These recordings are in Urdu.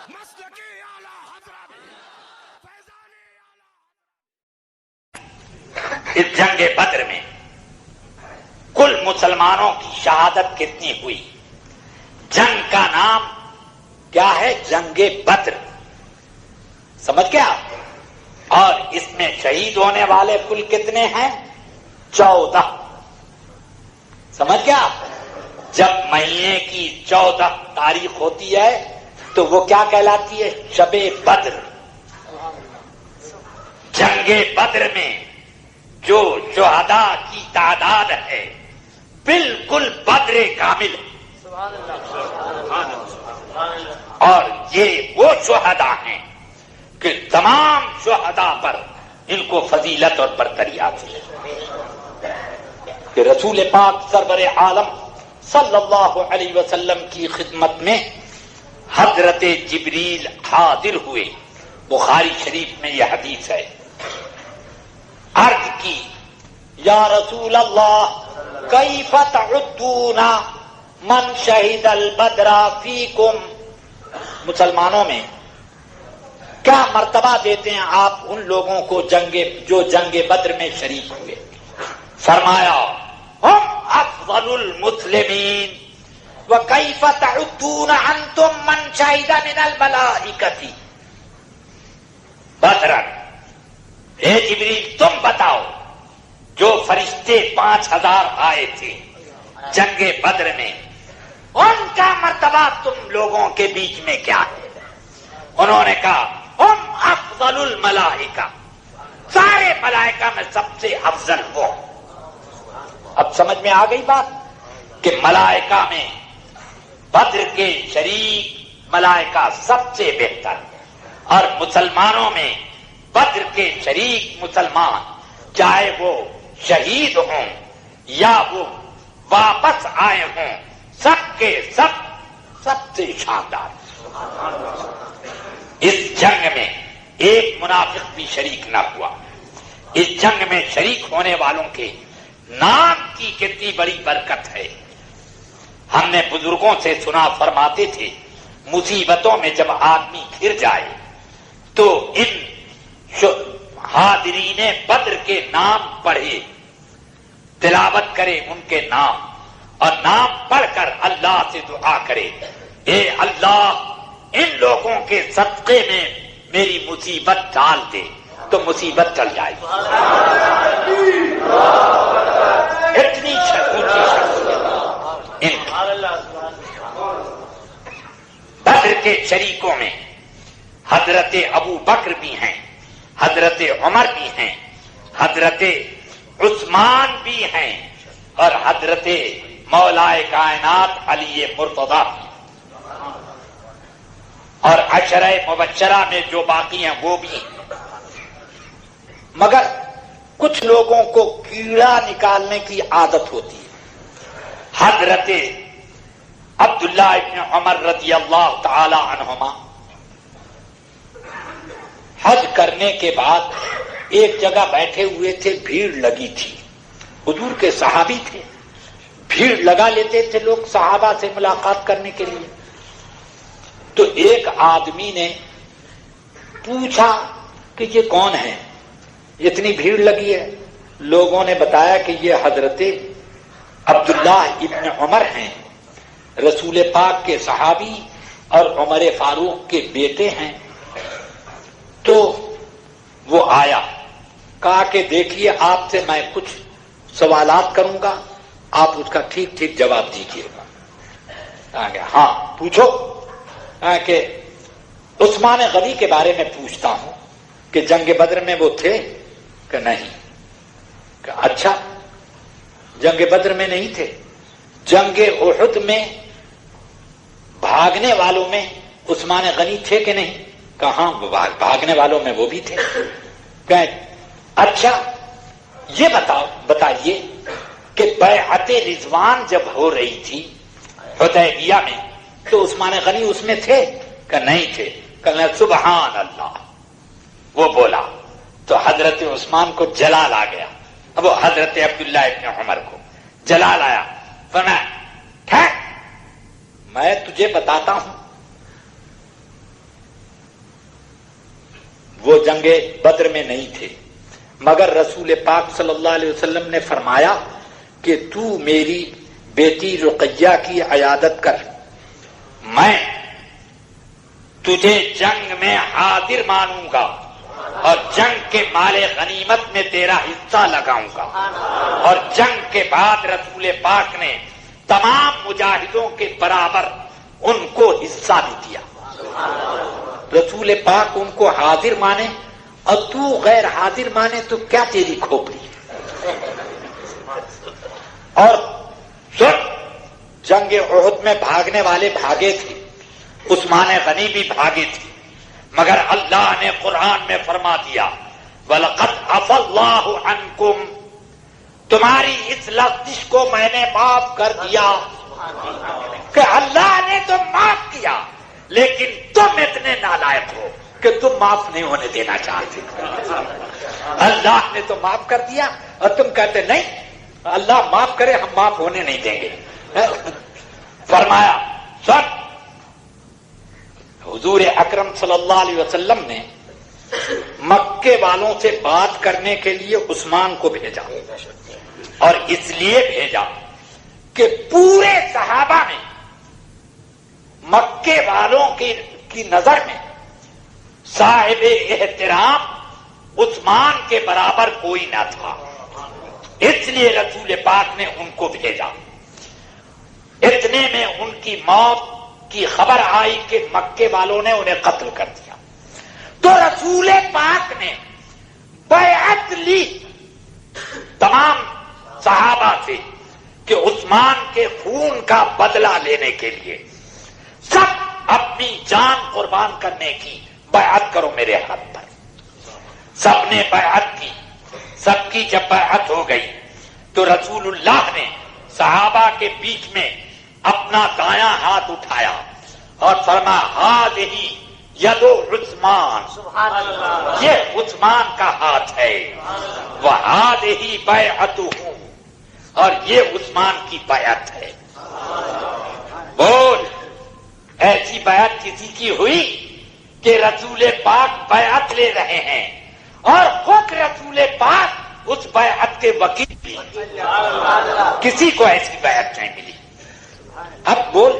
مسلکی اعلی حضرت اس جنگ بدر میں کل مسلمانوں کی شہادت کتنی ہوئی؟ جنگ کا نام کیا ہے؟ جنگ بدر، سمجھ گیا؟ اور اس میں شہید ہونے والے کل کتنے ہیں؟ 14. سمجھ گیا؟ جب مہینے کی 14 تاریخ ہوتی ہے تو وہ کیا کہلاتی ہے؟ شب بدر. جنگ بدر میں جو شہداء کی تعداد ہے بالکل بدر کامل ہے. اور یہ وہ شہداء ہیں کہ تمام شہداء پر ان کو فضیلت اور برتری حاصل ہے کہ رسول پاک سرور عالم صلی اللہ علیہ وسلم کی خدمت میں حضرت جبریل حاضر ہوئے. بخاری شریف میں یہ حدیث ہے. عرض کی یا رسول اللہ کیف تعدون من شہید البدر فیکم، مسلمانوں میں کیا مرتبہ دیتے ہیں آپ ان لوگوں کو جو جنگ بدر میں شریک ہوئے؟ فرمایا ہم افضل المسلمین وکیف تعدون انتم من شہید من الملائکۃ بدرا. اے جبریل تم بتاؤ جو فرشتے 5000 آئے تھے جنگ بدر میں ان کا مرتبہ تم لوگوں کے بیچ میں کیا ہے؟ انہوں نے کہا ہم افضل الملائکہ، سارے ملائکہ میں سب سے افضل وہ. اب سمجھ میں آ گئی بات کہ ملائکہ میں بدر کے شریک ملائکہ سب سے بہتر، اور مسلمانوں میں بدر کے شریک مسلمان چاہے وہ شہید ہوں یا وہ واپس آئے ہوں سب کے سب سے شاندار. اس جنگ میں ایک منافق بھی شریک نہ ہوا. اس جنگ میں شریک ہونے والوں کے نام کی کتنی بڑی برکت ہے. ہم نے بزرگوں سے سنا فرماتے تھے مصیبتوں میں جب آدمی گر جائے تو ان حاضرین بدر کے نام پڑھے، تلاوت کرے ان کے نام، اور نام پڑھ کر اللہ سے دعا کرے اے اللہ ان لوگوں کے صدقے میں میری مصیبت ڈال دے، تو مصیبت ٹل جائے گی. اتنی اونچی شخصیت بدر کے شریکوں میں حضرت ابو بکر بھی ہیں، حضرت عمر بھی ہیں، حضرت عثمان بھی ہیں، اور حضرت مولائے کائنات علی مرتضی، اور عشرہ مبشرہ میں جو باقی ہیں وہ بھی ہیں. مگر کچھ لوگوں کو کیڑا نکالنے کی عادت ہوتی ہے. حضرت عبداللہ ابن عمر رضی اللہ تعالی عنہما حج کرنے کے بعد ایک جگہ بیٹھے ہوئے تھے، بھیڑ لگی تھی، حضور کے صحابی تھے، بھیڑ لگا لیتے تھے لوگ صحابہ سے ملاقات کرنے کے لیے. تو ایک آدمی نے پوچھا کہ یہ کون ہے، اتنی بھیڑ لگی ہے؟ لوگوں نے بتایا کہ یہ حضرت عبداللہ ابن عمر ہیں، رسول پاک کے صحابی اور عمر فاروق کے بیٹے ہیں. تو وہ آیا، کہا کہ دیکھیے آپ سے میں کچھ سوالات کروں گا، آپ اس کا ٹھیک ٹھیک جواب دیجیے گا. ہاں پوچھو. کہ عثمان غنی کے بارے میں پوچھتا ہوں کہ جنگ بدر میں وہ تھے کہ نہیں؟ کہ اچھا جنگ بدر میں نہیں تھے، جنگ احد میں بھاگنے والوں میں عثمان غنی تھے کہ نہیں؟ کہاں بھاگنے والوں میں وہ بھی تھے. کہ اچھا یہ بتائیے کہ بیعت رضوان جب ہو رہی تھی حدیبیہ میں تو عثمان غنی اس میں تھے کہ نہیں تھے؟ کہنا سبحان اللہ. وہ بولا تو حضرت عثمان کو جلال آ گیا. اب وہ حضرت عبداللہ ابن عمر کو جلال آیا. فرمایا ٹھیک میں تجھے بتاتا ہوں وہ جنگ بدر میں نہیں تھے، مگر رسول پاک صلی اللہ علیہ وسلم نے فرمایا کہ تو میری بیٹی رقیہ کی عیادت کر، میں تجھے جنگ میں حاضر مانوں گا اور جنگ کے مال غنیمت میں تیرا حصہ لگاؤں گا۔ اور جنگ کے بعد رسول پاک نے تمام مجاہدوں کے برابر ان کو حصہ بھی دیا۔ رسول پاک ان کو حاضر مانے اور تو غیر حاضر مانے تو کیا تیری کھوپڑی۔ اور جنگ احد میں بھاگنے والے بھاگے تھے، عثمان غنی بھی بھاگے تھے، مگر اللہ نے قرآن میں فرما دیا وَلَقَدْ عَفَا اللَّهُ عَنْكُمْ، تمہاری اس لغزش کو میں نے معاف کر دیا۔ کہ اللہ نے تو معاف کیا لیکن تم اتنے نالائق ہو کہ تم معاف نہیں ہونے دینا چاہتے۔ اللہ نے تو معاف کر دیا اور تم کہتے نہیں اللہ معاف کرے، ہم معاف ہونے نہیں دیں گے۔ فرمایا سب حضور اکرم صلی اللہ علیہ وسلم نے مکے والوں سے بات کرنے کے لیے عثمان کو بھیجا، اور اس لیے بھیجا کہ پورے صحابہ میں مکے والوں کی نظر میں صاحب احترام عثمان کے برابر کوئی نہ تھا، اس لیے رسول پاک نے ان کو بھیجا۔ اتنے میں ان کی موت کی خبر آئی کہ مکے والوں نے انہیں قتل کر دیا، تو رسول پاک نے بیعت لی تمام صحابہ سے کہ عثمان کے خون کا بدلہ لینے کے لیے سب اپنی جان قربان کرنے کی بیعت کرو میرے ہاتھ پر۔ سب نے بیعت کی، سب کی جب بیعت ہو گئی تو رسول اللہ نے صحابہ کے بیچ میں اپنا دایاں ہاتھ اٹھایا اور فرمایا ہذہ ید عثمان، یہ عثمان کا ہاتھ ہے، وہذہ بیعتہ، اور یہ عثمان کی بیعت ہے۔ بول ایسی بیعت کسی کی ہوئی کہ رسول پاک بیعت لے رہے ہیں اور خود رسول پاک اس بیعت کے وکیل بھی، کسی کو ایسی بیعت نہیں ملی۔ اب بول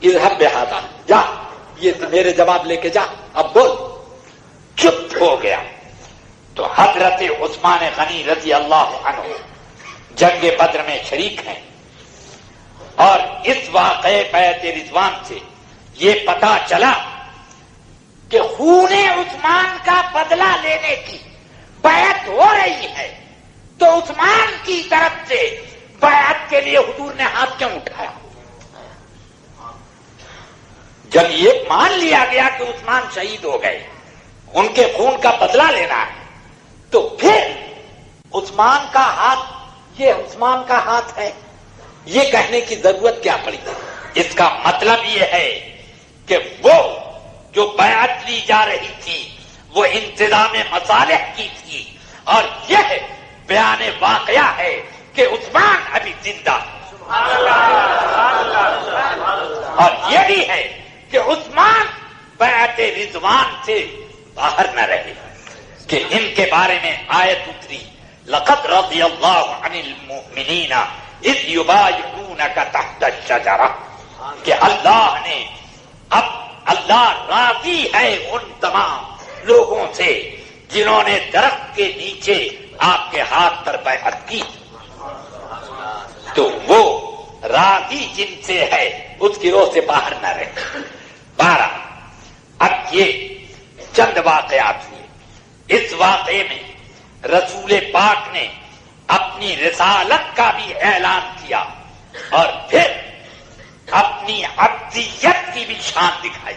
اذهب بہذا، جا یہ میرے جواب لے کے جا، اب بول۔ چپ ہو گیا تو حضرت عثمان غنی رضی اللہ عنہ جنگ بدر میں شریک ہیں، اور اس واقعے بیعت رضوان سے یہ پتا چلا کہ خون عثمان کا بدلہ لینے کی بیعت ہو رہی ہے، تو عثمان کی طرف سے بیعت کے لیے حضور نے ہاتھ کیوں اٹھایا؟ جب یہ مان لیا گیا کہ عثمان شہید ہو گئے، ان کے خون کا بدلہ لینا ہے، تو پھر عثمان کا ہاتھ، یہ عثمان کا ہاتھ ہے، یہ کہنے کی ضرورت کیا پڑی؟ اس کا مطلب یہ ہے کہ وہ جو بیعت لی جا رہی تھی وہ انتظام مصالح کی تھی، اور یہ بیان واقعہ ہے کہ عثمان ابھی زندہ، اور یہ بھی ہے کہ عثمان بیعت رضوان سے باہر نہ رہے، کہ ان کے بارے میں آیت اتری لقد رضی اللہ عن المؤمنین اذ یبایعونک تحت الشجرہ، کہ اللہ نے، اب اللہ راضی ہے ان تمام لوگوں سے جنہوں نے درخت کے نیچے آپ کے ہاتھ پر بیعت کی، تو وہ راضی جن سے ہے اس گروہ سے باہر نہ رہے۔ 12 اب یہ چند واقعات ہوئے، اس واقعے میں رسول پاک نے اپنی رسالت کا بھی اعلان کیا اور پھر اپنی عبدیت کی بھی شان دکھائی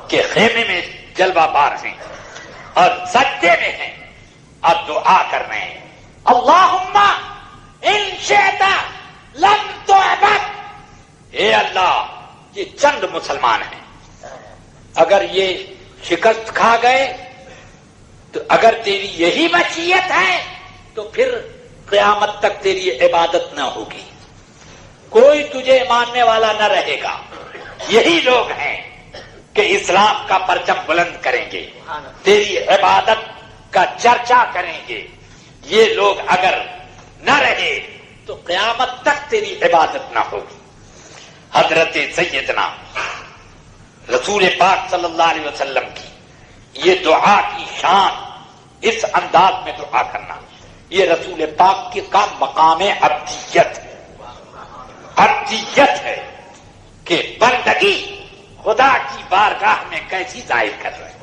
کہ خیمے میں جلوہ بار ہیں اور سجدے میں ہیں اور دعا کر رہے ہیں اللہم ان شئت لم تعبد، اے اللہ یہ چند مسلمان ہیں، اگر یہ شکست کھا گئے تو اگر تیری یہی مشیت ہے تو پھر قیامت تک تیری عبادت نہ ہوگی، کوئی تجھے ماننے والا نہ رہے گا۔ یہی لوگ ہیں کہ اسلام کا پرچم بلند کریں گے، تیری عبادت کا چرچا کریں گے، یہ لوگ اگر نہ رہے تو قیامت تک تیری عبادت نہ ہوگی۔ حضرت سیدنا رسول پاک صلی اللہ علیہ وسلم کی یہ دعا کی شان، اس انداز میں دعا کرنا، یہ رسول پاک کی کا مقام عبدیت ہے، عبدیت ہے کہ بندگی خدا کی بارگاہ میں کیسی ظاہر کر رہے ہیں۔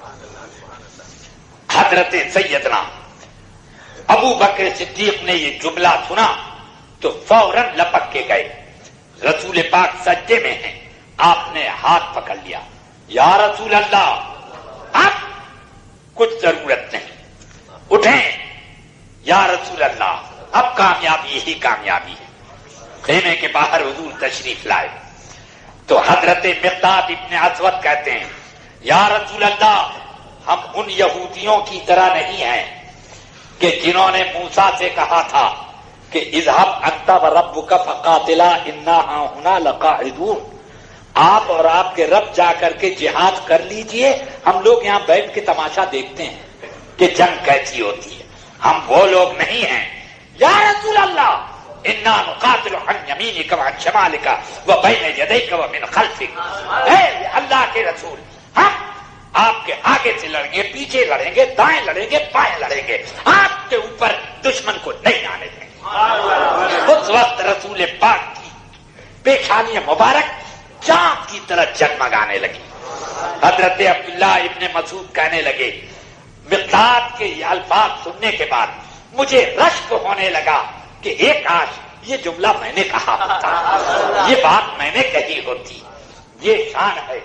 حضرت سیدنا ابو بکر صدیق نے یہ جملہ سنا تو فوراً لپک کے گئے، رسول پاک سجدے میں ہیں، آپ نے ہاتھ پکڑ لیا، یا رسول اللہ اب کچھ ضرورت نہیں، اٹھیں یا رسول اللہ، اب کامیابی ہی کامیابی ہے۔ خیمے کے باہر حضور تشریف لائے تو حضرت مقداد ابن اسود کہتے ہیں، یا رسول اللہ ہم ان یہودیوں کی طرح نہیں ہیں کہ جنہوں نے موسیٰ سے کہا تھا کہ اذهب انت وربک فقاتلا انا ہاہنا لقاعدون، آپ اور آپ کے رب جا کر کے جہاد کر لیجئے، ہم لوگ یہاں بیٹھ کے تماشا دیکھتے ہیں کہ جنگ کیسی ہوتی ہے، ہم وہ لوگ نہیں ہیں۔ یا رسول اللہ انا نقاتل عن یمینک وعن شمالک وبین یدیک ومن خلفک، اے اللہ کے رسول ہم آپ کے آگے سے لڑیں گے، پیچھے لڑیں گے، دائیں لڑیں گے، بائیں لڑیں گے، آپ کے اوپر دشمن کو نہیں آنے دیں گے۔ اس وقت رسول پاک کی پیشانی مبارک چاند کی طرح جگمگانے لگی۔ حضرت عبداللہ ابن مسعود کہنے لگے، مقداد کے یہ الفاظ سننے کے بعد مجھے رشک ہونے لگا کہ ایک کاش یہ جملہ میں نے کہا ہوتا، یہ بات میں نے کہی ہوتی۔ یہ شان ہے